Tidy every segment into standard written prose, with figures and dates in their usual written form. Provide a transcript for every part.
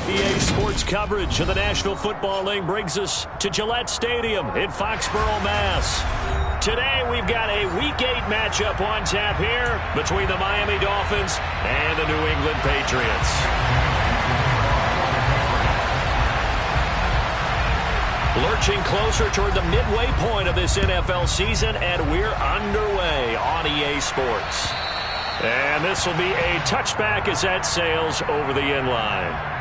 EA Sports coverage of the National Football League brings us to Gillette Stadium in Foxborough, Mass. Today we've got a Week 8 matchup on tap here between the Miami Dolphins and the New England Patriots. Lurching closer toward the midway point of this NFL season, and we're underway on EA Sports. And this will be a touchback as that sails over the end line.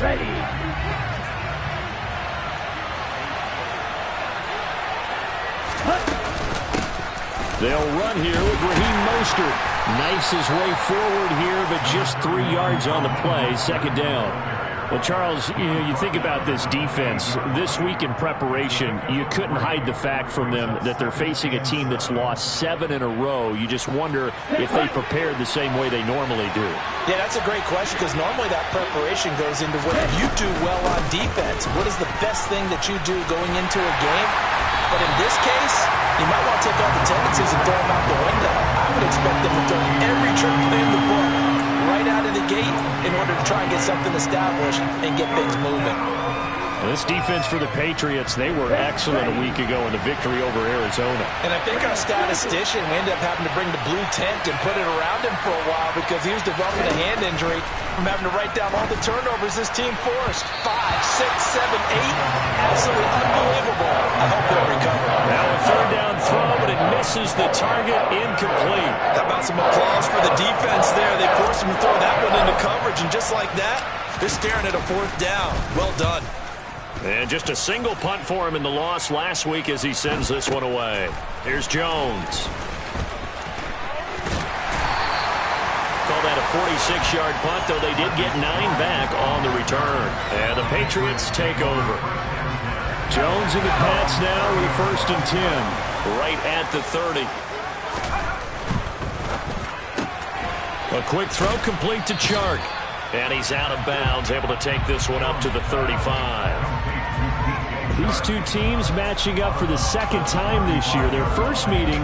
Ready. They'll run here with Raheem Mostert. Knifes his way forward here, but just 3 yards on the play. Second down. Well, Charles, you think about this defense. This week in preparation, you couldn't hide the fact from them that they're facing a team that's lost 7 in a row. You just wonder if they prepared the same way they normally do. Yeah, that's a great question because normally that preparation goes into what you do well on defense. What is the best thing that you do going into a game? But in this case, you might want to take all the tendencies and throw them out the window. I would expect them to throw every trick play in the book right out of the gate in order to try and get something established and get things moving. This defense for the Patriots, they were excellent a week ago in the victory over Arizona. And I think our statistician, we ended up having to bring the blue tent and put it around him for a while because he was developing a hand injury from having to write down all the turnovers this team forced. 5, 6, 7, 8. Absolutely unbelievable. I hope they'll recover. Now a third down throw, but it misses the target, incomplete. How about some applause for the defense there? They forced him to throw that one into coverage, and just like that, they're staring at a fourth down. Well done. And just a single punt for him in the loss last week as he sends this one away. Here's Jones. Call that a 46-yard punt, though they did get 9 back on the return. And the Patriots take over. Jones in the Pats now with a 1st and 10. Right at the 30. A quick throw complete to Chark. And he's out of bounds, able to take this one up to the 35. These two teams matching up for the second time this year. Their first meeting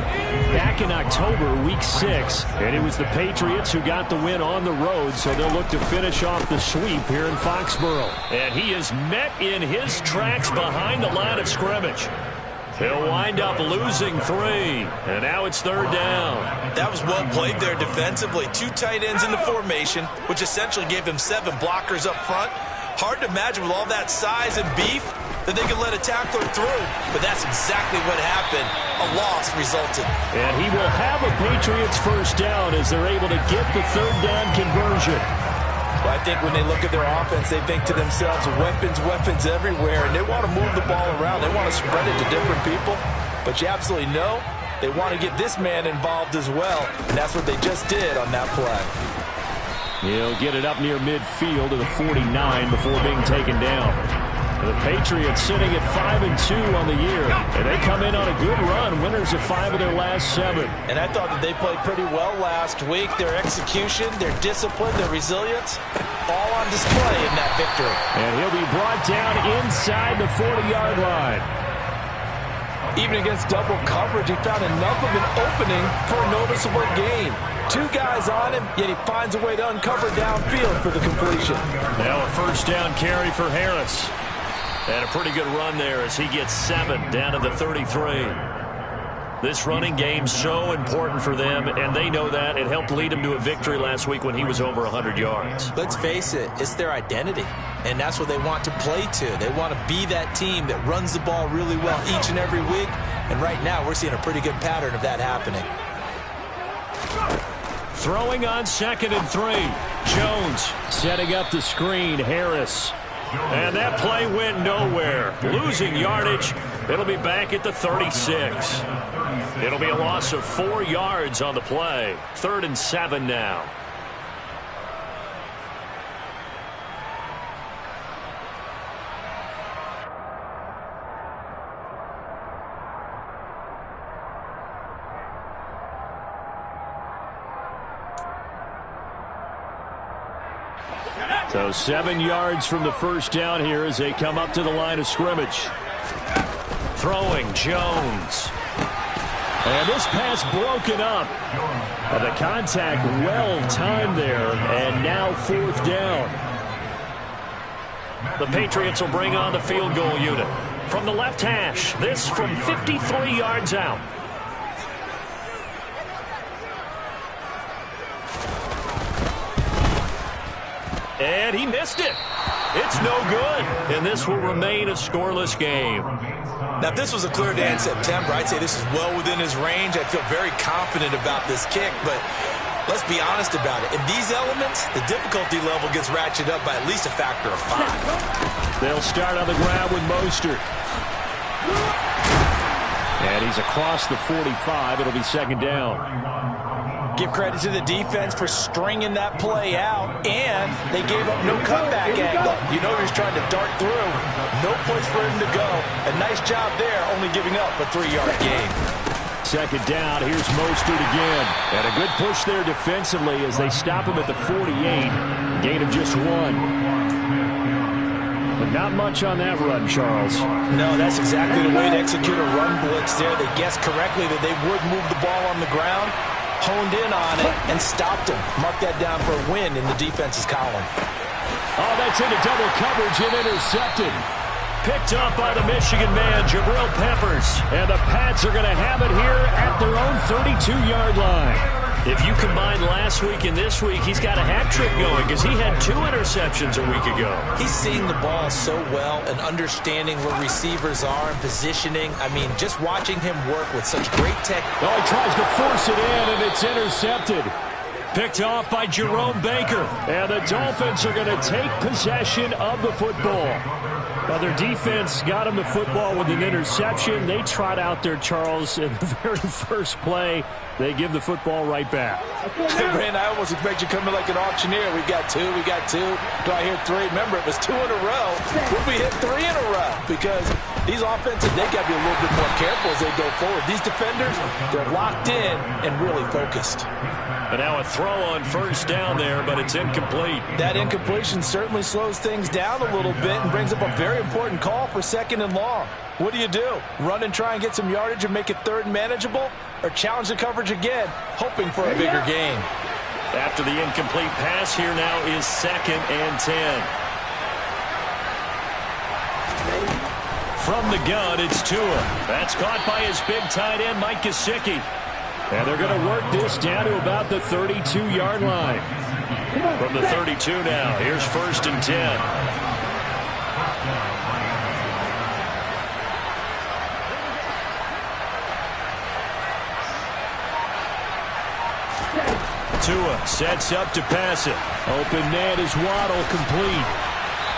back in October, week 6. And it was the Patriots who got the win on the road, so they'll look to finish off the sweep here in Foxborough. And he is met in his tracks behind the line of scrimmage. He'll wind up losing 3, and now it's 3rd down. That was well played there defensively. 2 tight ends in the formation, which essentially gave them 7 blockers up front. Hard to imagine with all that size and beef that they could let a tackler through, but that's exactly what happened. A loss resulted. And he will have a Patriots 1st down as they're able to get the 3rd down conversion. Well, I think when they look at their offense, they think to themselves, weapons everywhere, and they want to move the ball around. They want to spread it to different people, but you absolutely know they want to get this man involved as well, and that's what they just did on that play. He'll get it up near midfield to the 49 before being taken down. The Patriots sitting at 5-2 on the year, and they come in on a good run, winners of 5 of their last 7. And I thought that they played pretty well last week. Their execution, their discipline, their resilience, all on display in that victory. And he'll be brought down inside the 40-yard line. Even against double coverage, he found enough of an opening for a noticeable gain. 2 guys on him, yet he finds a way to uncover downfield for the completion. Now a 1st down carry for Harris. And a pretty good run there as he gets 7 down to the 33. This running game's so important for them, and they know that. It helped lead him to a victory last week when he was over 100 yards. Let's face it, it's their identity, and that's what they want to play to. They want to be that team that runs the ball really well each and every week, and right now we're seeing a pretty good pattern of that happening. Throwing on 2nd and 3. Jones setting up the screen. Harris. And that play went nowhere. Losing yardage. It'll be back at the 36. It'll be a loss of 4 yards on the play. 3rd and 7 now. So 7 yards from the first down here as they come up to the line of scrimmage. Throwing Jones. And this pass broken up. The contact well timed there, and now 4th down. The Patriots will bring on the field goal unit. From the left hash, this from 53 yards out. And he missed it. It's no good, and this will remain a scoreless game. Now, if this was a clear day in September, I'd say this is well within his range. I'd feel very confident about this kick, but let's be honest about it. In these elements, the difficulty level gets ratcheted up by at least a factor of 5. They'll start on the ground with Mostert. And he's across the 45. It'll be 2nd down. Give credit to the defense for stringing that play out, and they gave up no cutback angle. You know he's trying to dart through. No place for him to go. A nice job there, only giving up a 3-yard gain. 2nd down. Here's Mostert again. And a good push there defensively as they stop him at the 48. Gain of just 1. But not much on that run, Charles. No, that's exactly the way to execute a run blitz there. They guessed correctly that they would move the ball on the ground, honed in on it, and stopped him. Mark that down for a win in the defense's column. Oh, that's into double coverage and intercepted. Picked up by the Michigan man, Jabril Peppers. And the Pats are going to have it here at their own 32-yard line. If you combine last week and this week, he's got a hat trick going because he had 2 interceptions a week ago. He's seeing the ball so well and understanding where receivers are and positioning. I mean, just watching him work with such great tech. Oh, he tries to force it in, and it's intercepted. Picked off by Jerome Baker. And the Dolphins are going to take possession of the football. Now, their defense got him the football with an interception. They trot out there, Charles, in the very first play. They give the football right back. Brand, I almost expect you to come in like an auctioneer. We got 2, we got 2. Do I hear 3? Remember, it was 2 in a row. Will we hit 3 in a row? Because these offenses, they got to be a little bit more careful as they go forward. These defenders, they're locked in and really focused. And now a throw on 1st down there, but it's incomplete. That incompletion certainly slows things down a little bit and brings up a very important call for 2nd and long. What do? Run and try and get some yardage and make it 3rd and manageable? Or challenge the coverage again, hoping for a bigger gain? After the incomplete pass, here now is 2nd and 10. From the gun, it's Tua. That's caught by his big tight end, Mike Gesicki. And they're going to work this down to about the 32-yard line. From the 32 now, here's 1st and 10. Tua sets up to pass it. Open man is Waddle, complete.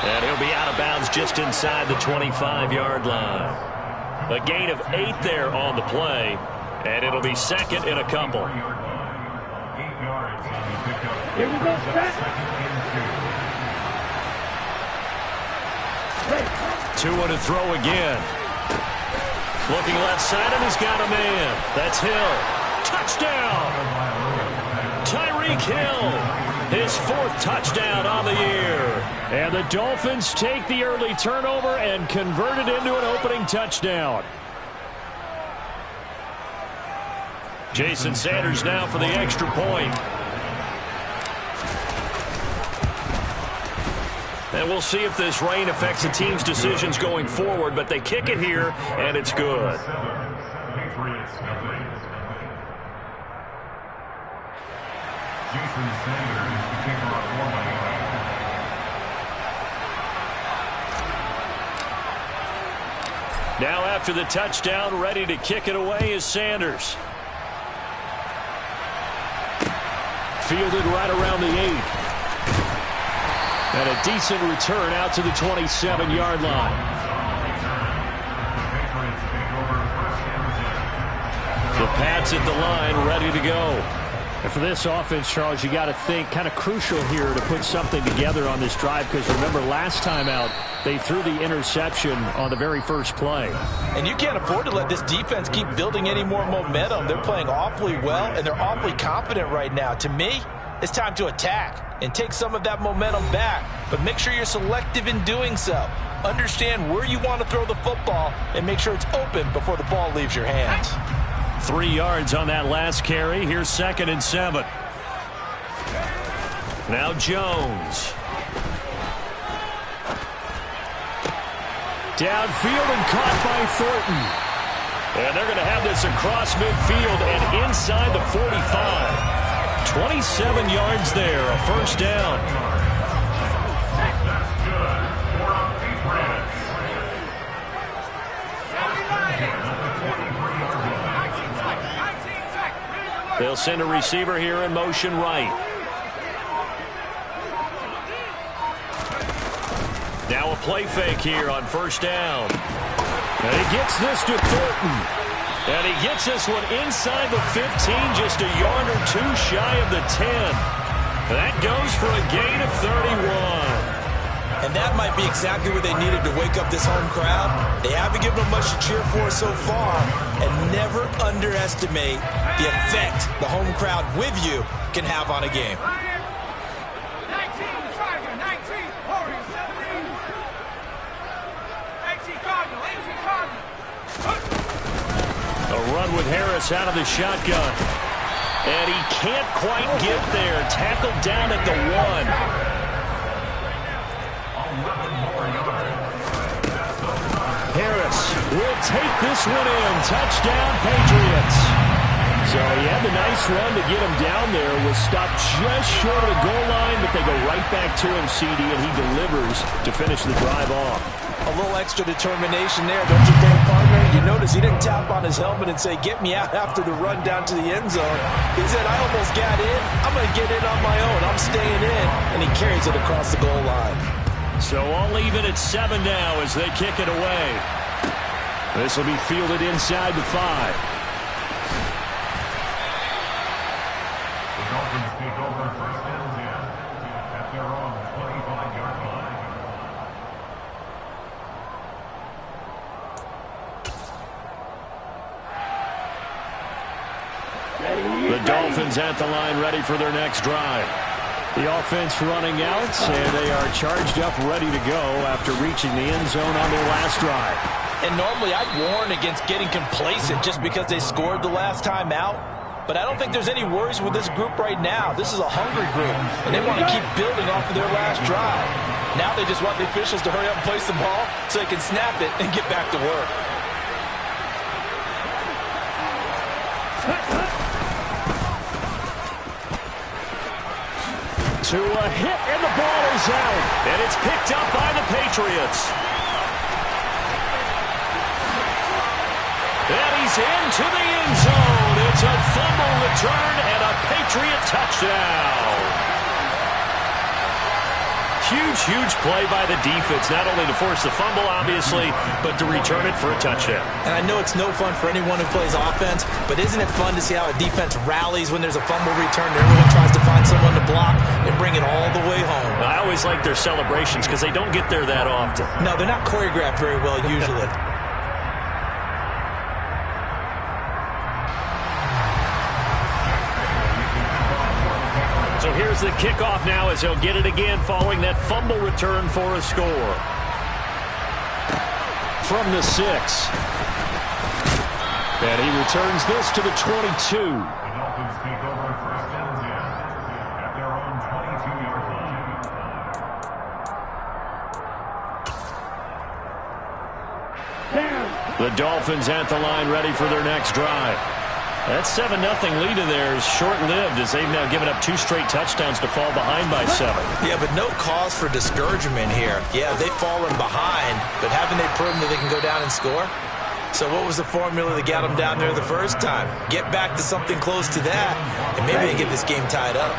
And he'll be out of bounds just inside the 25-yard line. A gain of 8 there on the play. And it'll be 2nd and a couple. Here we go, Tua to throw again. Looking left side, and he's got a man. That's Hill. Touchdown! Tyreek Hill, his 4th touchdown on the year. And the Dolphins take the early turnover and convert it into an opening touchdown. Jason Sanders now for the extra point. And we'll see if this rain affects the team's decisions going forward, but they kick it here, and it's good. Now after the touchdown, ready to kick it away is Sanders. Fielded right around the 8. And a decent return out to the 27-yard line. The Pats at the line, ready to go. And for this offense, Charles, you got to think kind of crucial here to put something together on this drive, because remember last time out, they threw the interception on the very first play. And you can't afford to let this defense keep building any more momentum. They're playing awfully well, and they're awfully confident right now. To me, it's time to attack and take some of that momentum back. But make sure you're selective in doing so. Understand where you want to throw the football and make sure it's open before the ball leaves your hands. 3 yards on that last carry. Here's 2nd and 7. Now Jones. Downfield and caught by Thornton. And they're going to have this across midfield and inside the 45. 27 yards there, a first down. They'll send a receiver here in motion right. Now a play fake here on first down. And he gets this to Thornton. And he gets this one inside the 15, just a yard or two shy of the 10. That goes for a gain of 31. And that might be exactly what they needed to wake up this home crowd. They haven't given them much to cheer for so far. And never underestimate the effect the home crowd with you can have on a game. A run with Harris out of the shotgun. And he can't quite get there. Tackled down at the 1. Harris will take this one in. Touchdown, Patriots. So he had the nice run to get him down there. Was stopped just short of the goal line, but they go right back to him, CD, and he delivers to finish the drive off. A little extra determination there, don't you think, partner? You notice he didn't tap on his helmet and say, get me out after the run down to the end zone. He said, I almost got in. I'm going to get in on my own. I'm staying in. And he carries it across the goal line. So all even at 7 now as they kick it away. This will be fielded inside the 5. The Dolphins take over first and 10 at their own 25-yard line. The Dolphins at the line, ready for their next drive. The offense running out, and they are charged up, ready to go after reaching the end zone on their last drive. And normally I'd warn against getting complacent just because they scored the last time out. But I don't think there's any worries with this group right now. This is a hungry group, and they want to keep building off of their last drive. Now they just want the officials to hurry up and place the ball so they can snap it and get back to work. To a hit, and the ball is out. And it's picked up by the Patriots. And he's into the end zone. It's a fumble return and a Patriot touchdown. Huge, huge play by the defense, not only to force the fumble, obviously, but to return it for a touchdown. And I know it's no fun for anyone who plays offense, but isn't it fun to see how a defense rallies when there's a fumble return and everyone tries to find someone to block and bring it all the way home? I always like their celebrations because they don't get there that often. No, they're not choreographed very well usually. So here's the kickoff now as he'll get it again following that fumble return for a score. From the 6. And he returns this to the 22. The Dolphins take over first and 10 at their own 22-yard line. The Dolphins at the line, ready for their next drive. That 7-0 lead of theirs short-lived as they've now given up 2 straight touchdowns to fall behind by 7. Yeah, but no cause for discouragement here. Yeah, they've fallen behind, but haven't they proven that they can go down and score? So what was the formula that got them down there the first time? Get back to something close to that, and maybe they get this game tied up.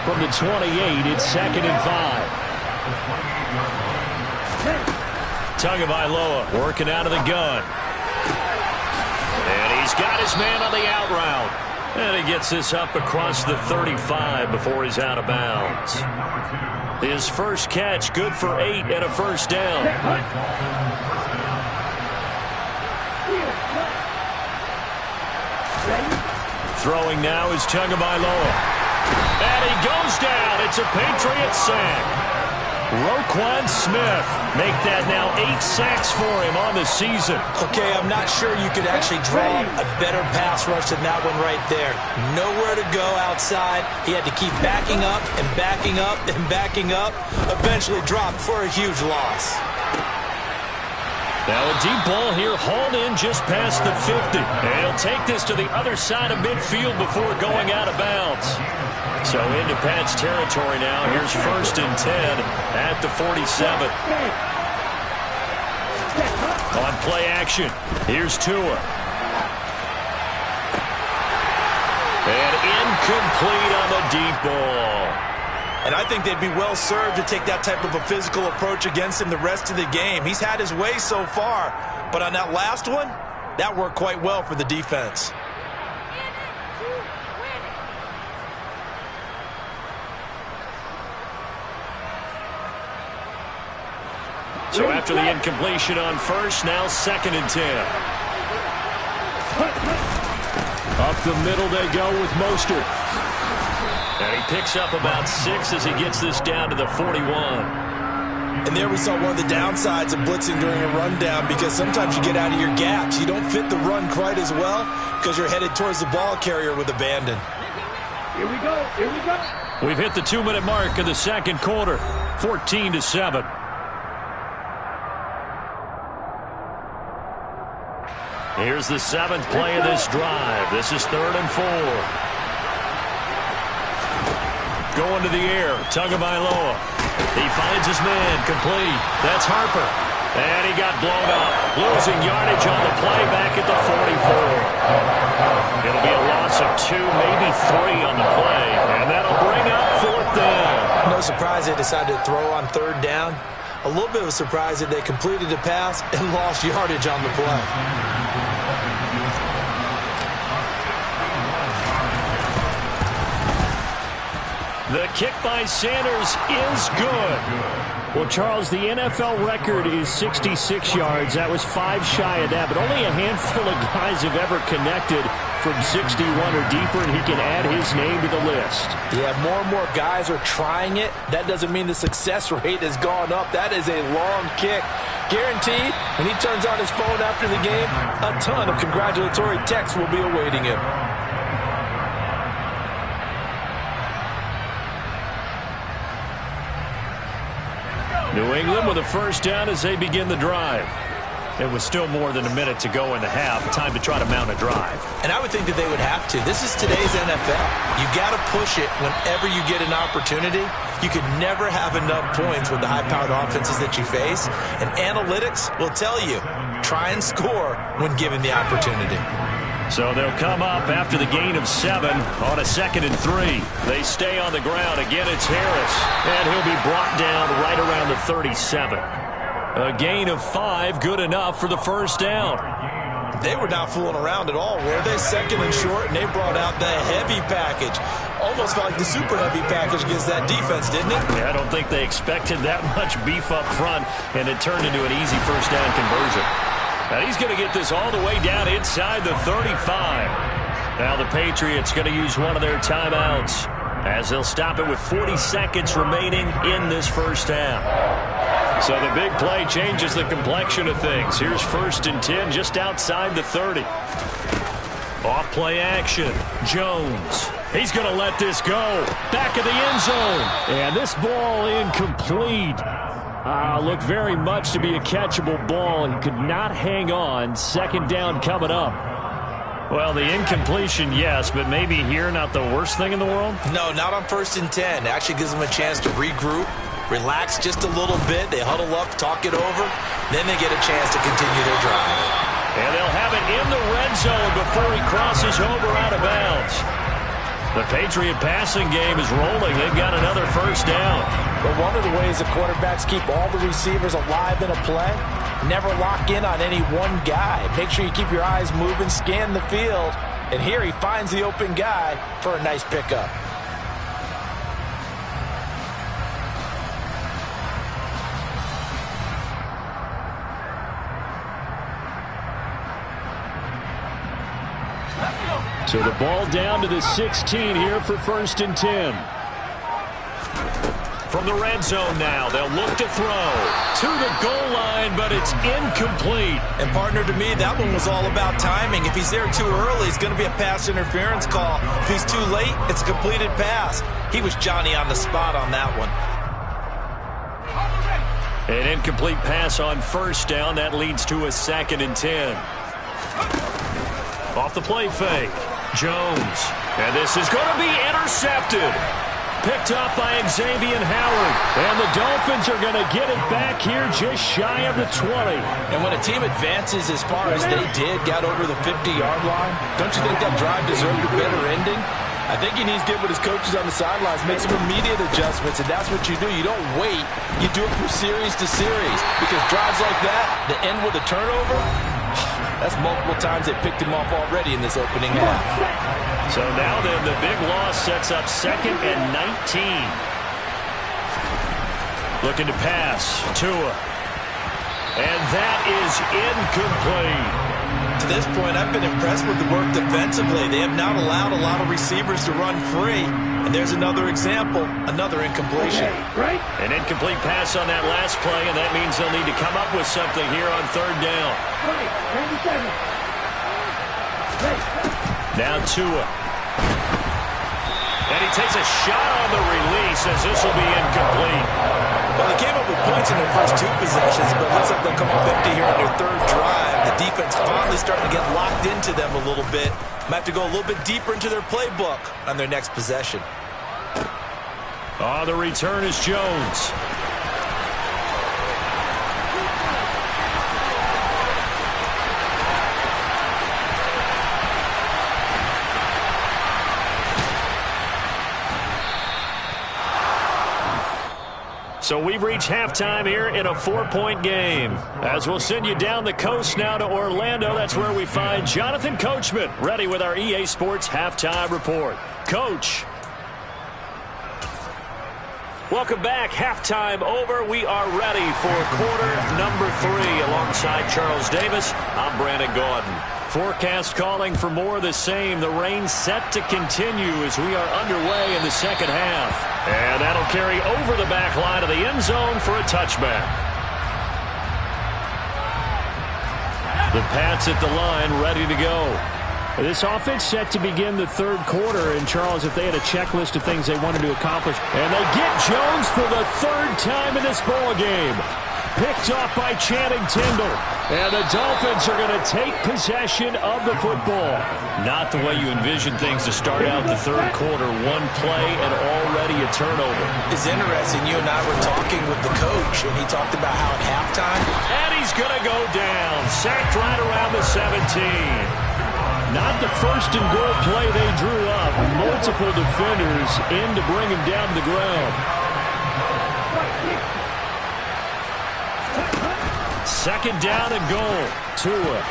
From the 28, it's 2nd and 5. Tagovailoa working out of the gun. And he's got his man on the out route. And he gets this up across the 35 before he's out of bounds. His first catch, good for 8 and a first down. Throwing now is Tagovailoa. And he goes down. It's a Patriot sack. Roquan Smith make that now 8 sacks for him on the season. Okay, I'm not sure you could actually draw a better pass rush than that one right there. Nowhere to go outside. He had to keep backing up and backing up and backing up. Eventually dropped for a huge loss. Now a deep ball here, hauled in just past the 50. And he'll take this to the other side of midfield before going out of bounds. So into Pat's territory now. Here's 1st and 10 at the 47. On play action, here's Tua. And incomplete on the deep ball. And I think they'd be well served to take that type of a physical approach against him the rest of the game. He's had his way so far, but on that last one, that worked quite well for the defense. So after the incompletion on 1st, now 2nd and 10. Up the middle they go with Mostert. And he picks up about 6 as he gets this down to the 41. And there we saw one of the downsides of blitzing during a rundown, because sometimes you get out of your gaps. You don't fit the run quite as well because you're headed towards the ball carrier with abandon. Here we go. Here we go. We've hit the 2-minute mark of the 2nd quarter. 14-7. Here's the 7th play of this drive. This is 3rd and 4. Going to the air. Tagovailoa. He finds his man. Complete. That's Harper. And he got blown up. Losing yardage on the play back at the 44. It'll be a loss of 2, maybe 3 on the play. And that'll bring up 4th down. No surprise they decided to throw on 3rd down. A little bit of a surprise that they completed the pass and lost yardage on the play. The kick by Sanders is good. Well, Charles, the NFL record is 66 yards. That was 5 shy of that, but only a handful of guys have ever connected from 61 or deeper, and he can add his name to the list. Yeah, more and more guys are trying it. That doesn't mean the success rate has gone up. That is a long kick. Guaranteed, when he turns on his phone after the game, a ton of congratulatory texts will be awaiting him. New England with a 1st down as they begin the drive. It was still more than a minute to go in the half. Time to try to mount a drive. And I would think that they would have to. This is today's NFL. You got to push it whenever you get an opportunity. You can never have enough points with the high-powered offenses that you face. And analytics will tell you, try and score when given the opportunity. So they'll come up after the gain of 7 on a 2nd and 3. They stay on the ground. Again, it's Harris. And he'll be brought down right around the 37. A gain of 5, good enough for the 1st down. They were not fooling around at all, were they? 2nd and short, and they brought out the heavy package. Almost like the super heavy package against that defense, didn't it? Yeah, I don't think they expected that much beef up front, and it turned into an easy 1st down conversion. And he's going to get this all the way down inside the 35. Now the Patriots going to use one of their timeouts as they'll stop it with 40 seconds remaining in this 1st half. So the big play changes the complexion of things. Here's 1st and 10 just outside the 30. Off play action. Jones. He's going to let this go. Back of the end zone. And this ball incomplete. Looked very much to be a catchable ball. He could not hang on. 2nd down coming up. Well, the incompletion, yes, but maybe here not the worst thing in the world? No, not on 1st and 10. It actually gives them a chance to regroup, relax just a little bit. They huddle up, talk it over. Then they get a chance to continue their drive. And they'll have it in the red zone before he crosses over out of bounds. The Patriot passing game is rolling. They've got another 1st down. But one of the ways the quarterbacks keep all the receivers alive in a play, never lock in on any one guy. Make sure you keep your eyes moving, scan the field. And here he finds the open guy for a nice pickup. Let's go. So the ball down to the 16 here for 1st and 10. From the red zone now, they'll look to throw to the goal line, but it's incomplete. And partner, to me, that one was all about timing. If he's there too early, it's going to be a pass interference call. If he's too late, it's a completed pass. He was Johnny on the spot on that one. An incomplete pass on 1st down. That leads to a 2nd and 10. Off the play fake. Jones. And this is going to be intercepted. Picked up by Xavier Howard. And the Dolphins are going to get it back here just shy of the 20. And when a team advances as far as they did, got over the 50-yard line, don't you think that drive deserved a better ending? I think he needs to get with his coaches on the sidelines, make some immediate adjustments, and that's what you do. You don't wait. You do it from series to series. Because drives like that, that end with a turnover, that's multiple times they picked him off already in this opening half. So now then, the big loss sets up 2nd and 19. Looking to pass. Tua. And that is incomplete. To this point, I've been impressed with the work defensively. They have not allowed a lot of receivers to run free. And there's another example, another incompletion. An incomplete pass on that last play, and that means they'll need to come up with something here on 3rd down. Now Tua. And he takes a shot on the release as this will be incomplete. Well, they came up with points in their first 2 possessions, but it looks like they'll come up empty here on their 3rd drive. The defense finally starting to get locked into them a little bit. Might have to go a little bit deeper into their playbook on their next possession. The return is Jones. So we've reached halftime here in a 4-point game. As we'll send you down the coast now to Orlando, that's where we find Jonathan Coachman, ready with our EA Sports Halftime Report. Coach. Welcome back. Halftime over. We are ready for quarter number 3 alongside Charles Davis. I'm Brandon Gordon. Forecast calling for more of the same. The rain set to continue as we are underway in the 2nd half. And that'll carry over the back line of the end zone for a touchback. The Pats at the line ready to go. This offense set to begin the 3rd quarter. And, Charles, if they had a checklist of things they wanted to accomplish. And they get Jones for the 3rd time in this ball game. Picked off by Channing Tindall. And the Dolphins are going to take possession of the football. Not the way you envision things to start out the 3rd quarter. 1 play and already a turnover. It's interesting. You and I were talking with the coach, and he talked about how at halftime. And he's going to go down. Sacked right around the 17. Not the 1st and goal play they drew up. Multiple defenders in to bring him down to the ground. 2nd down and goal. Tua.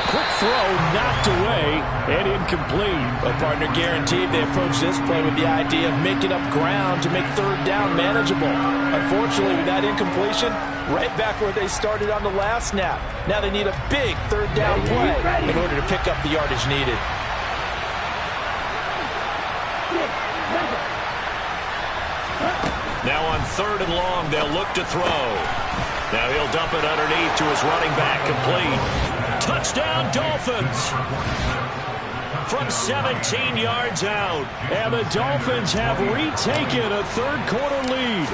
Quick throw knocked away and incomplete. But partner, guaranteed they approach this play with the idea of making up ground to make 3rd down manageable. Unfortunately, with that incompletion, right back where they started on the last snap. Now they need a big 3rd down play in order to pick up the yardage needed. Now on 3rd and long, they'll look to throw. Now he'll dump it underneath to his running back, complete. Touchdown, Dolphins! From 17 yards out. And the Dolphins have retaken a 3rd quarter lead.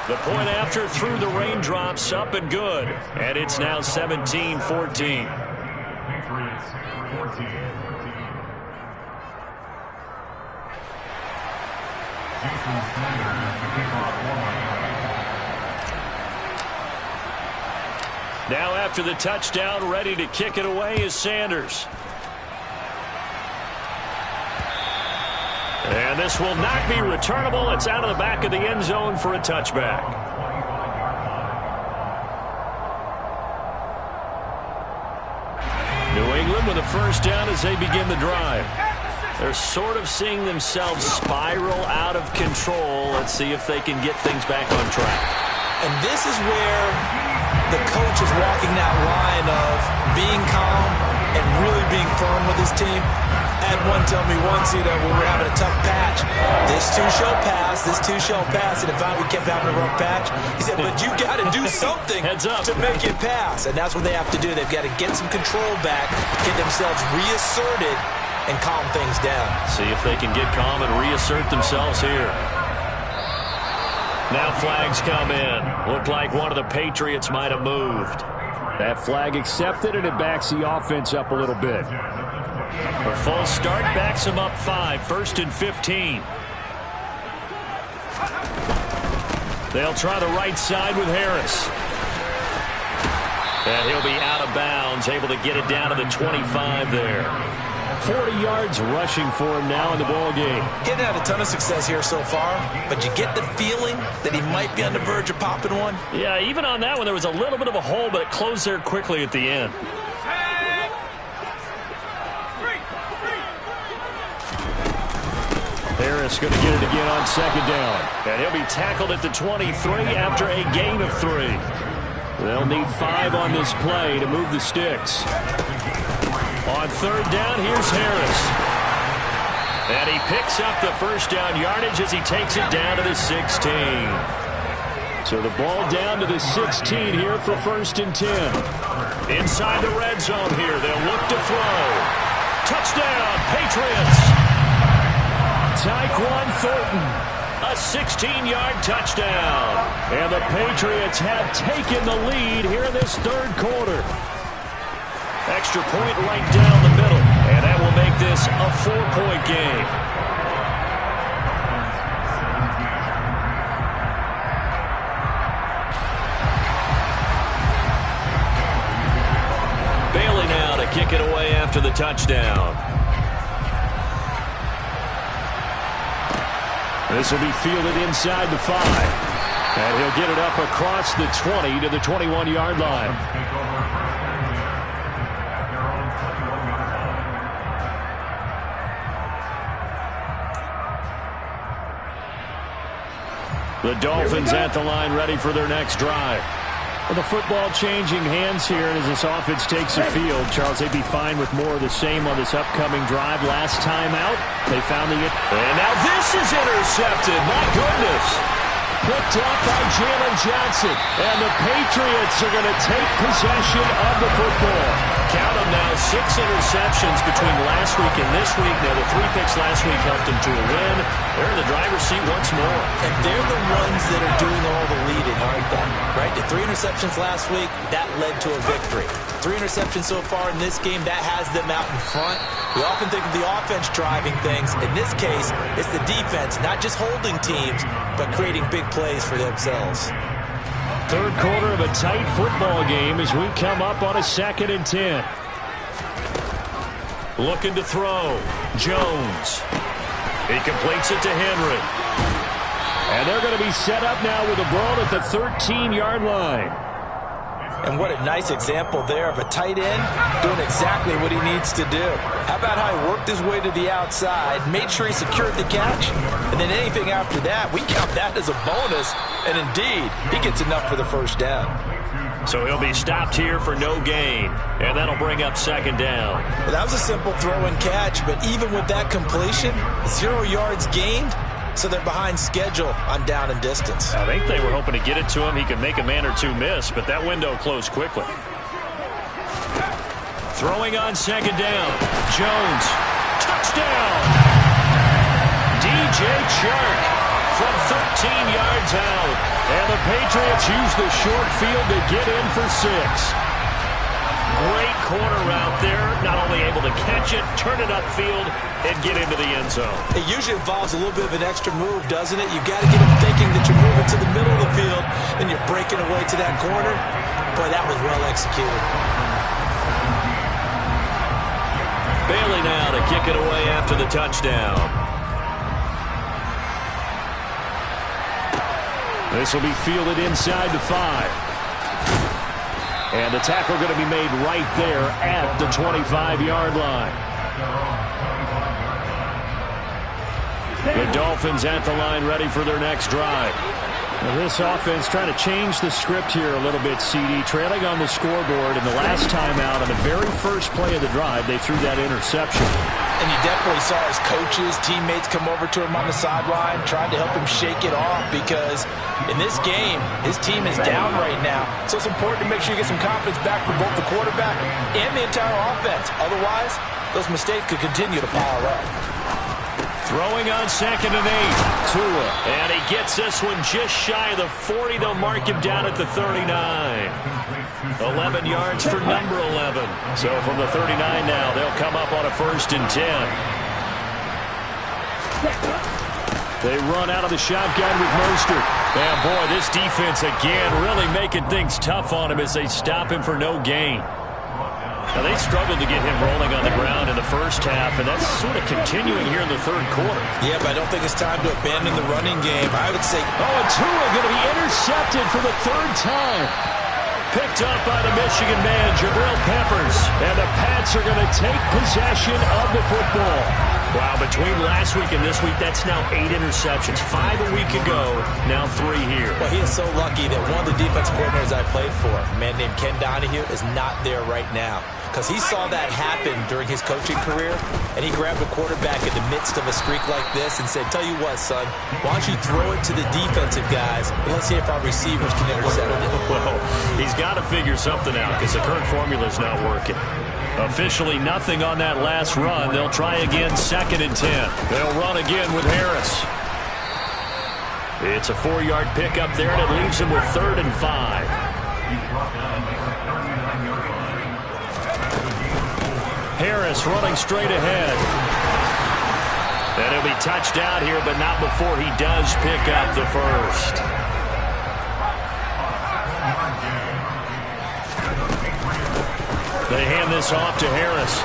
The point after through the raindrops, up and good. And it's now 17-14. Patriots 14. Now after the touchdown, ready to kick it away is Sanders. And this will not be returnable. It's out of the back of the end zone for a touchback. New England with a 1st down as they begin the drive. They're sort of seeing themselves spiral out of control. Let's see if they can get things back on track. And this is where the coach is walking that line of being calm and really being firm with his team. I had one tell me once, when we were having a tough patch, this too shall pass, this too shall pass, and if we kept having a rough patch, he said, but you got to do something to make it pass, and that's what they have to do. They've got to get some control back, get themselves reasserted, and calm things down. See if they can get calm and reassert themselves here. Now flags come in. Looked like one of the Patriots might have moved. That flag accepted, and it backs the offense up a little bit. The full start backs him up 5, 1st and 15. They'll try the right side with Harris. And he'll be out of bounds, able to get it down to the 25 there. 40 yards rushing for him now in the ball game. Getting had a ton of success here so far, but you get the feeling that he might be on the verge of popping one. Yeah, even on that one, there was a little bit of a hole, but it closed there quickly at the end. Harris going to get it again on 2nd down. And he'll be tackled at the 23 after a gain of 3. They'll need 5 on this play to move the sticks. On 3rd down, here's Harris. And he picks up the 1st down yardage as he takes it down to the 16. So the ball down to the 16 here for 1st and 10. Inside the red zone here, they'll look to throw. Touchdown, Patriots! Tyquan Thornton. A 16-yard touchdown. And the Patriots have taken the lead here in this 3rd quarter. Extra point right down the middle. And that will make this a 4-point game. Bailey now to kick it away after the touchdown. This will be fielded inside the 5. And he'll get it up across the 20 to the 21-yard line. The Dolphins at the line ready for their next drive. Well, the football changing hands here, and as this offense takes the field, Charles, they'd be fine with more of the same on this upcoming drive. Last time out, they found the... And now this is intercepted. My goodness. Picked up by Jalen Johnson. And the Patriots are going to take possession of the football. Count them now, 6 interceptions between last week and this week. Now, the 3 picks last week helped them to a win. They're in the driver's seat once more. And they're the ones that are doing all the leading, aren't they? Right? The 3 interceptions last week, that led to a victory. 3 interceptions so far in this game, that has them out in front. We often think of the offense driving things. In this case, it's the defense, not just holding teams, but creating big plays for themselves. 3rd quarter of a tight football game as we come up on a 2nd and 10. Looking to throw. Jones. He completes it to Henry. And they're going to be set up now with the ball at the 13-yard line. And what a nice example there of a tight end doing exactly what he needs to do. How about how he worked his way to the outside, made sure he secured the catch, and then anything after that, we count that as a bonus. And indeed, he gets enough for the 1st down. So he'll be stopped here for no gain, and that'll bring up 2nd down. Well, that was a simple throw and catch, but even with that completion, 0 yards gained, so they're behind schedule on down and distance. I think they were hoping to get it to him. He could make a man or 2 miss, but that window closed quickly. Throwing on 2nd down. Jones. Touchdown! DJ Chark from 13 yards out. And the Patriots use the short field to get in for 6. Great corner route there. Not only able to catch it, turn it upfield, and get into the end zone. It usually involves a little bit of an extra move, doesn't it? You've got to get him thinking that you're moving to the middle of the field, and you're breaking away to that corner. Boy, that was well executed. Bailey now to kick it away after the touchdown. This will be fielded inside the 5. And the tackle going to be made right there at the 25-yard line. The Dolphins at the line ready for their next drive. Well, this offense trying to change the script here a little bit, CD. Trailing on the scoreboard, and the last time out on the very first play of the drive, they threw that interception. And you definitely saw his coaches, teammates come over to him on the sideline, trying to help him shake it off because in this game, his team is down right now. So it's important to make sure you get some confidence back for both the quarterback and the entire offense. Otherwise, those mistakes could continue to pile up. Throwing on 2nd and 8. Tua. And he gets this one just shy of the 40. They'll mark him down at the 39. 11 yards for number 11. So from the 39 now, they'll come up on a 1st and 10. They run out of the shotgun with Mostert. And boy, this defense again really making things tough on him as they stop him for no gain. Now, they struggled to get him rolling on the ground in the first half, and that's sort of continuing here in the third quarter. Yeah, but I don't think it's time to abandon the running game. I would say... Oh, and Tua going to be intercepted for the 3rd time. Picked up by the Michigan man, Jabril Peppers. And the Pats are going to take possession of the football. Wow, between last week and this week, that's now 8 interceptions. 5 a week ago, now 3 here. Well, he is so lucky that one of the defense coordinators I played for, a man named Ken Donahue, is not there right now. Because he saw that happen during his coaching career, and he grabbed a quarterback in the midst of a streak like this and said, tell you what, son, why don't you throw it to the defensive guys, and let's see if our receivers can intercept it. Well, he's got to figure something out because the current formula's not working. Officially nothing on that last run. They'll try again 2nd and 10. They'll run again with Harris. It's a 4-yard pickup there, and it leaves him with 3rd and 5. Harris running straight ahead. And he'll be touched out here, but not before he does pick up the 1st. They hand this off to Harris.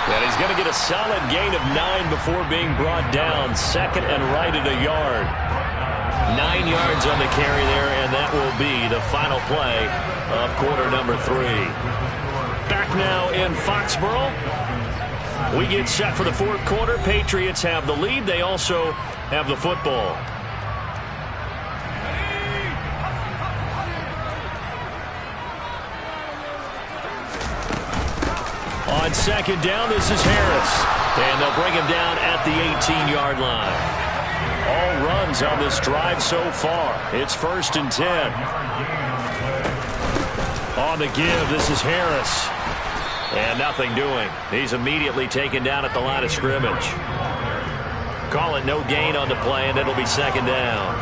And he's going to get a solid gain of 9 before being brought down. 2nd and right at a yard. 9 yards on the carry there, and that will be the final play of quarter number 3. Back now in Foxborough. We get set for the 4th quarter. Patriots have the lead. They also have the football. On 2nd down, this is Harris. And they'll bring him down at the 18-yard line. All runs on this drive so far. It's 1st and 10. On the give, this is Harris. And nothing doing. He's immediately taken down at the line of scrimmage. Call it no gain on the play, and it'll be 2nd down.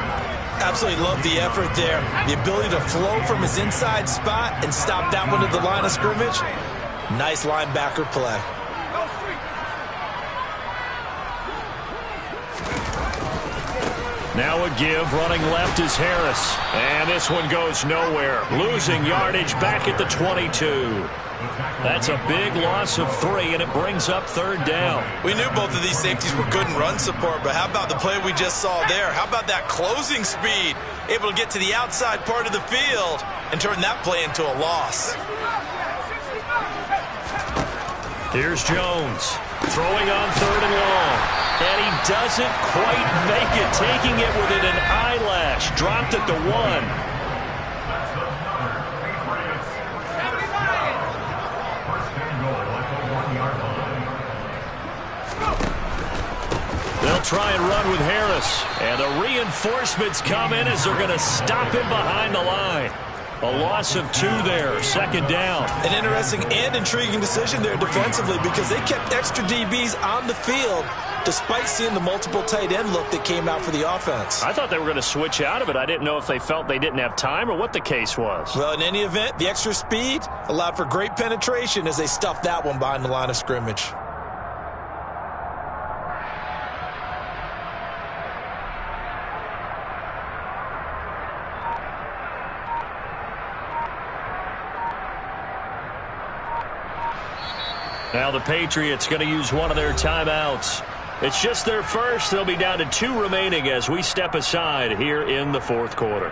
Absolutely love the effort there. The ability to flow from his inside spot and stop that one at the line of scrimmage. Nice linebacker play. Now a give, running left is Harris. And this one goes nowhere. Losing yardage back at the 22. That's a big loss of 3, and it brings up 3rd down. We knew both of these safeties were good in run support, but how about the play we just saw there? How about that closing speed? Able to get to the outside part of the field and turn that play into a loss. Here's Jones, throwing on 3rd and long. And he doesn't quite make it, taking it within an eyelash. Dropped at the 1. They'll try and run with Harris. And the reinforcements come in as they're going to stop him behind the line. A loss of 2 there, 2nd down. An interesting and intriguing decision there defensively because they kept extra DBs on the field despite seeing the multiple tight end look that came out for the offense. I thought they were going to switch out of it. I didn't know if they felt they didn't have time or what the case was. Well, in any event, the extra speed allowed for great penetration as they stuffed that one behind the line of scrimmage. Now the Patriots going to use one of their timeouts. It's just their first. They'll be down to 2 remaining as we step aside here in the 4th quarter.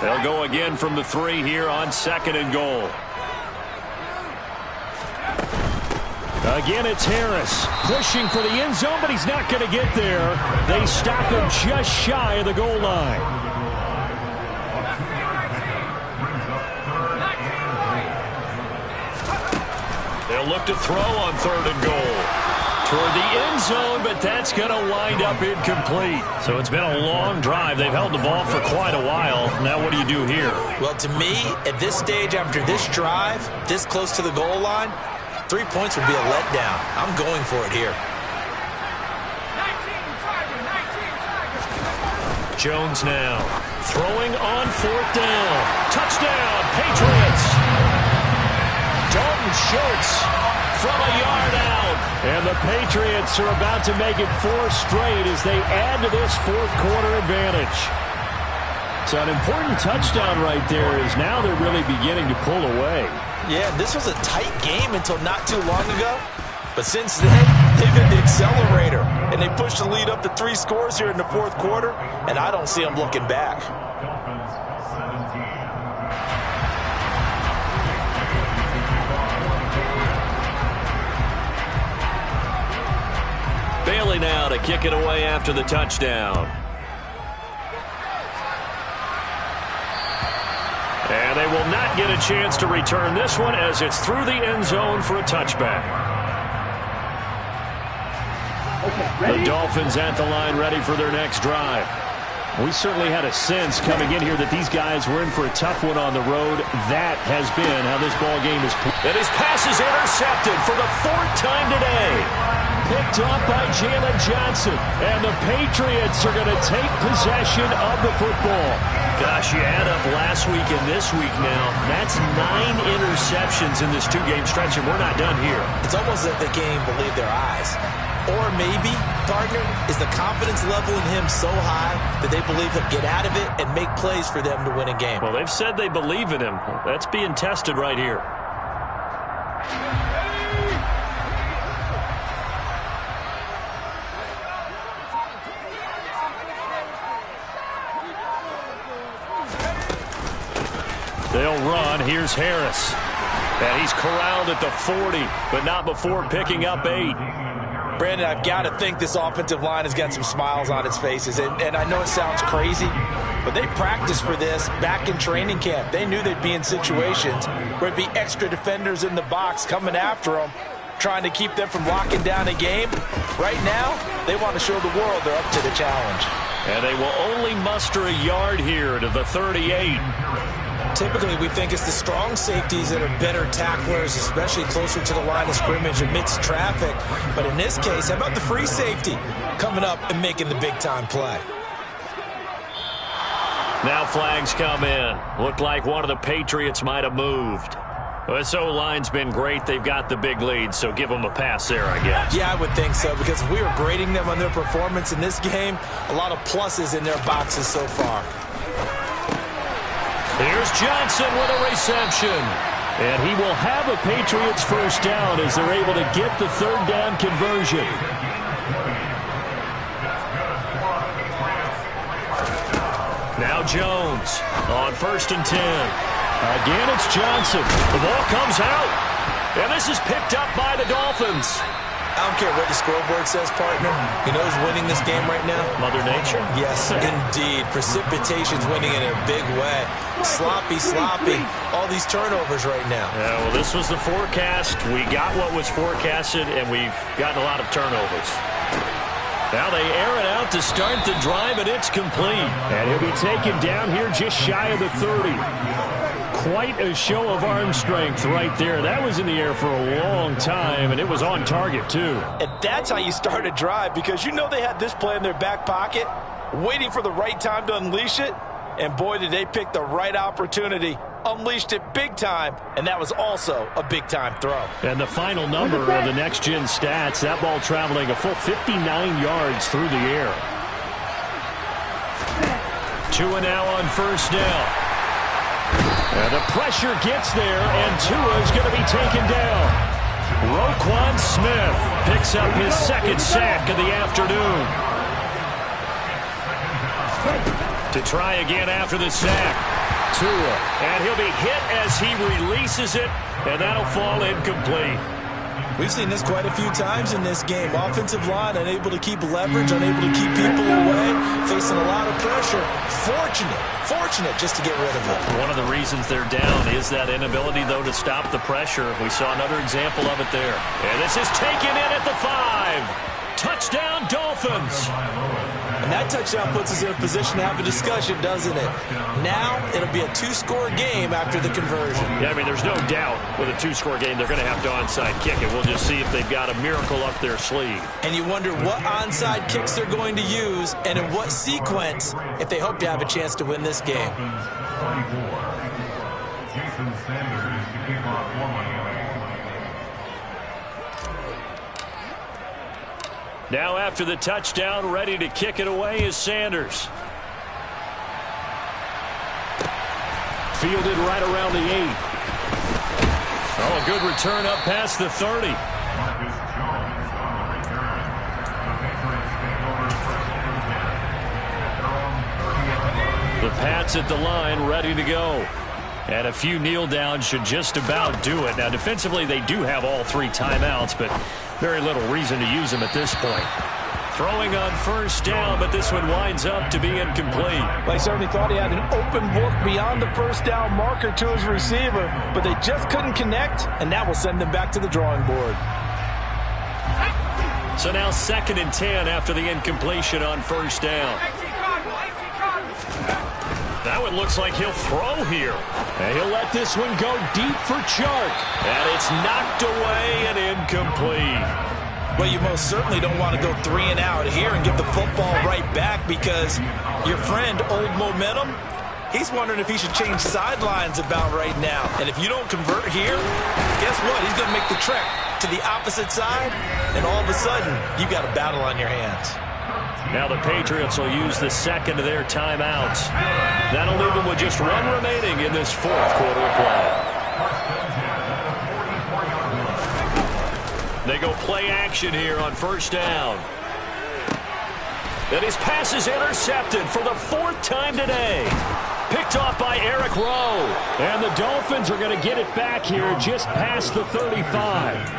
They'll go again from the 3 here on 2nd and goal. Again, it's Harris pushing for the end zone, but he's not going to get there. They stop him just shy of the goal line. They'll look to throw on 3rd and goal. Toward the end zone, but that's going to wind up incomplete. So it's been a long drive. They've held the ball for quite a while. Now what do you do here? Well, to me, at this stage, after this drive, this close to the goal line, 3 points would be a letdown. I'm going for it here. Jones now throwing on 4th down. Touchdown, Patriots. Dalton Schultz from a yard out. And the Patriots are about to make it 4 straight as they add to this 4th quarter advantage. So an important touchdown right there is now they're really beginning to pull away. Yeah, this was a tight game until not too long ago. But since then, they've hit the accelerator. And they pushed the lead up to 3 scores here in the 4th quarter. And I don't see them looking back. Bailey now to kick it away after the touchdown. And they will not get a chance to return this one as it's through the end zone for a touchback. The Dolphins at the line ready for their next drive. We certainly had a sense coming in here that these guys were in for a tough one on the road. That has been how this ball game is played. And his pass is intercepted for the 4th time today. Picked off by Jalen Johnson. And the Patriots are going to take possession of the football. Gosh, you add up last week and this week now. That's 9 interceptions in this 2-game stretch, and we're not done here. It's almost as if they can't even believe their eyes. Or maybe, partner, is the confidence level in him so high that they believe he'll get out of it and make plays for them to win a game. Well, they've said they believe in him. That's being tested right here. They'll run. Here's Harris. And he's corralled at the 40, but not before picking up 8. Brandon, I've got to think this offensive line has got some smiles on its faces. And I know it sounds crazy, but they practiced for this back in training camp. They knew they'd be in situations where it'd be extra defenders in the box coming after them, trying to keep them from locking down a game. Right now, they want to show the world they're up to the challenge. And they will only muster a yard here to the 38. Typically, we think it's the strong safeties that are better tacklers, especially closer to the line of scrimmage amidst traffic. But in this case, how about the free safety coming up and making the big-time play? Now flags come in. Looked like one of the Patriots might have moved. This O-line's been great. They've got the big lead, so give them a pass there, I guess. Yeah, I would think so, because if we were grading them on their performance in this game, a lot of pluses in their boxes so far. Here's Johnson with a reception. And he will have a Patriots first down as they're able to get the 3rd down conversion. Now Jones on 1st and 10. Again, it's Johnson. The ball comes out. And this is picked up by the Dolphins. I don't care what the scoreboard says, partner. You know who's winning this game right now? Mother Nature? Yes, indeed. Precipitation's winning in a big way. Sloppy. All these turnovers right now. Yeah, well, this was the forecast. We got what was forecasted, and we've gotten a lot of turnovers. Now they air it out to start the drive, and it's complete. And he'll be taken down here just shy of the 30. Quite a show of arm strength right there. That was in the air for a long time, and it was on target, too. And that's how you start a drive, because you know they had this play in their back pocket, waiting for the right time to unleash it. And boy, did they pick the right opportunity. Unleashed it big time, and that was also a big-time throw. And the final number of the next-gen stats, that ball traveling a full 59 yards through the air. Tua now on 1st down. And the pressure gets there, and Tua is going to be taken down. Roquan Smith picks up his 2nd sack of the afternoon. To try again after the sack. Tua. And he'll be hit as he releases it, and that'll fall incomplete. We've seen this quite a few times in this game. Offensive line unable to keep leverage, unable to keep people away, facing a lot of pressure. Fortunate just to get rid of it. One of the reasons they're down is that inability, though, to stop the pressure. We saw another example of it there. And this is taken in at the 5. Touchdown, Dolphins. And that touchdown puts us in a position to have a discussion, doesn't it? Now it'll be a 2-score game after the conversion. Yeah, I mean, there's no doubt with a 2-score game they're going to have to onside kick it. We'll just see if they've got a miracle up their sleeve. And you wonder what onside kicks they're going to use and in what sequence if they hope to have a chance to win this game. Now after the touchdown, ready to kick it away is Sanders. Fielded right around the 8. Oh, a good return up past the 30. The Pats at the line, ready to go. And a few kneel downs should just about do it. Now, defensively, they do have all 3 timeouts, but very little reason to use them at this point. Throwing on first down, but this one winds up to be incomplete. They certainly thought he had an open look beyond the first down marker to his receiver, but they just couldn't connect, and that will send them back to the drawing board. So now 2nd and 10 after the incompletion on first down. That one looks like he'll throw here. And he'll let this one go deep for Chark. And it's knocked away and incomplete. Well, you most certainly don't want to go 3 and out here and give the football right back because your friend, Old Momentum, he's wondering if he should change sidelines about right now. And if you don't convert here, guess what? He's going to make the trek to the opposite side, and all of a sudden, you got a battle on your hands. Now the Patriots will use the 2nd of their timeouts. That'll leave them with just 1 remaining in this 4th quarter of play. They go play action here on first down. And his pass is intercepted for the 4th time today. Picked off by Eric Rowe. And the Dolphins are going to get it back here just past the 35.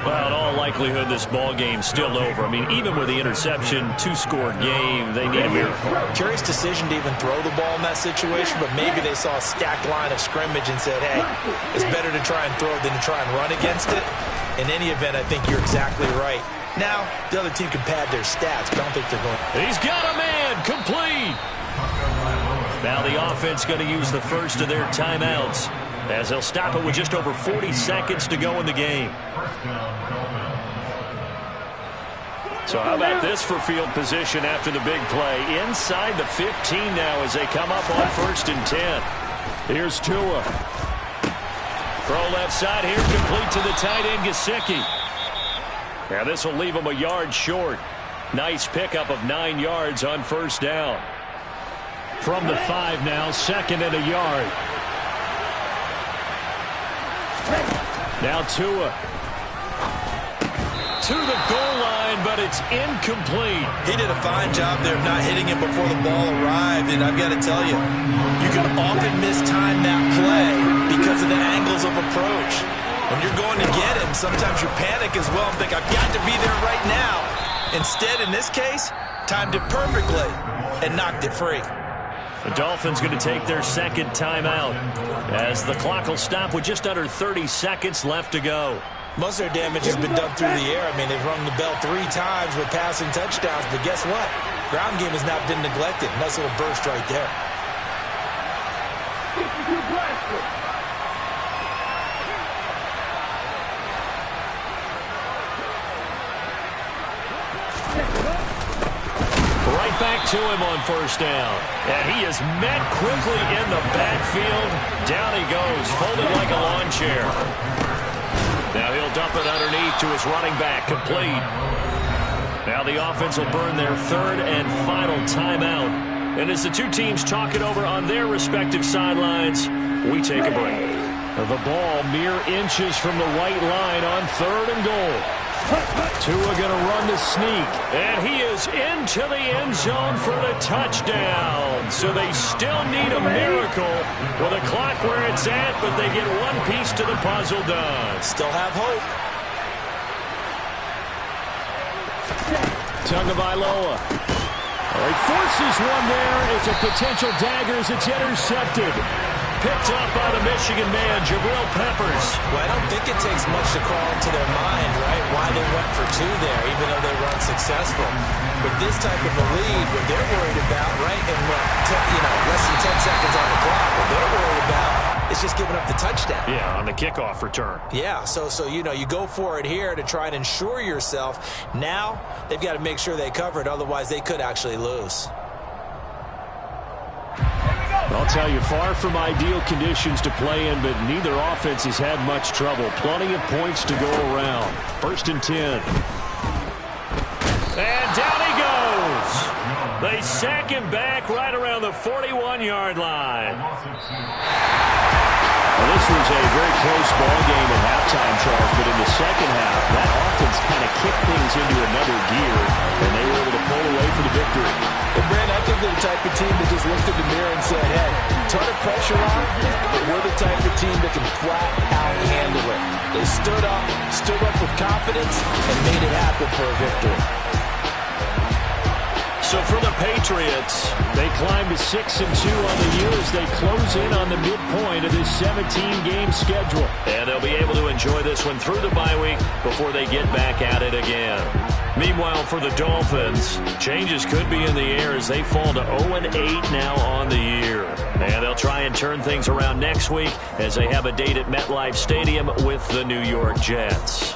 Well, in all likelihood, this ball game's still over. I mean, even with the interception, 2-score game, they need a miracle. Curious decision to even throw the ball in that situation, but maybe they saw a stacked line of scrimmage and said, hey, it's better to try and throw than to try and run against it. In any event, I think you're exactly right. Now, the other team can pad their stats, but I don't think they're going. He's got a man, complete. Now the offense going to use the 1st of their timeouts as they'll stop it with just over 40 seconds to go in the game. So how about this for field position after the big play? Inside the 15 now as they come up on 1st and 10. Here's Tua. Throw left side here, complete to the tight end, Gesicki. Now this will leave him a yard short. Nice pickup of 9 yards on first down. From the 5 now, 2nd and a yard. Now Tua. To the goal line, but it's incomplete. He did a fine job there of not hitting him before the ball arrived, and I've got to tell you, you can often mistime that play because of the angles of approach. When you're going to get him, sometimes you panic as well and think, I've got to be there right now. Instead, in this case, timed it perfectly and knocked it free. The Dolphins going to take their 2nd timeout as the clock will stop with just under 30 seconds left to go. Most of their damage has been done through the air. I mean, they've rung the bell 3 times with passing touchdowns, but guess what? Ground game has not been neglected. Nice little burst right there. Right back to him on first down. And he is met quickly in the backfield. Down he goes, folded like a lawn chair. Now he'll dump it underneath to his running back, complete. Now the offense will burn their 3rd and final timeout. And as the 2 teams talk it over on their respective sidelines, we take a break. The ball mere inches from the white line on 3rd and goal. Tua going to run the sneak, and he is into the end zone for the touchdown. So they still need a miracle with the clock where it's at, but they get one piece to the puzzle done. Still have hope. Tagovailoa. He forces one there. It's a potential dagger as it's intercepted. Picked up by the Michigan man, Jabril Peppers. Well, I don't think it takes much to crawl into their mind, right, why they went for two there, even though they were unsuccessful. With this type of a lead, what they're worried about, right, and less than 10 seconds on the clock, what they're worried about is just giving up the touchdown. Yeah, on the kickoff return. Yeah, so you go for it here to try and ensure yourself. Now they've got to make sure they cover it, otherwise they could actually lose. I'll tell you, far from ideal conditions to play in, but neither offense has had much trouble. Plenty of points to go around. 1st and 10. And down he goes. They sack him back right around the 41-yard line. Well, this was a very close ball game at halftime, Charles, but in the second half, that offense kind of kicked things into another gear, and they were able to pull away for the victory. And, Brand, I think they're the type of team that just looked in the mirror and said, hey, ton of pressure on, but we're the type of team that can flat out handle it. They stood up with confidence, and made it happen for a victory. So for the Patriots, they climb to 6-2 on the year as they close in on the midpoint of this 17-game schedule. And they'll be able to enjoy this one through the bye week before they get back at it again. Meanwhile, for the Dolphins, changes could be in the air as they fall to 0-8 now on the year. And they'll try and turn things around next week as they have a date at MetLife Stadium with the New York Jets.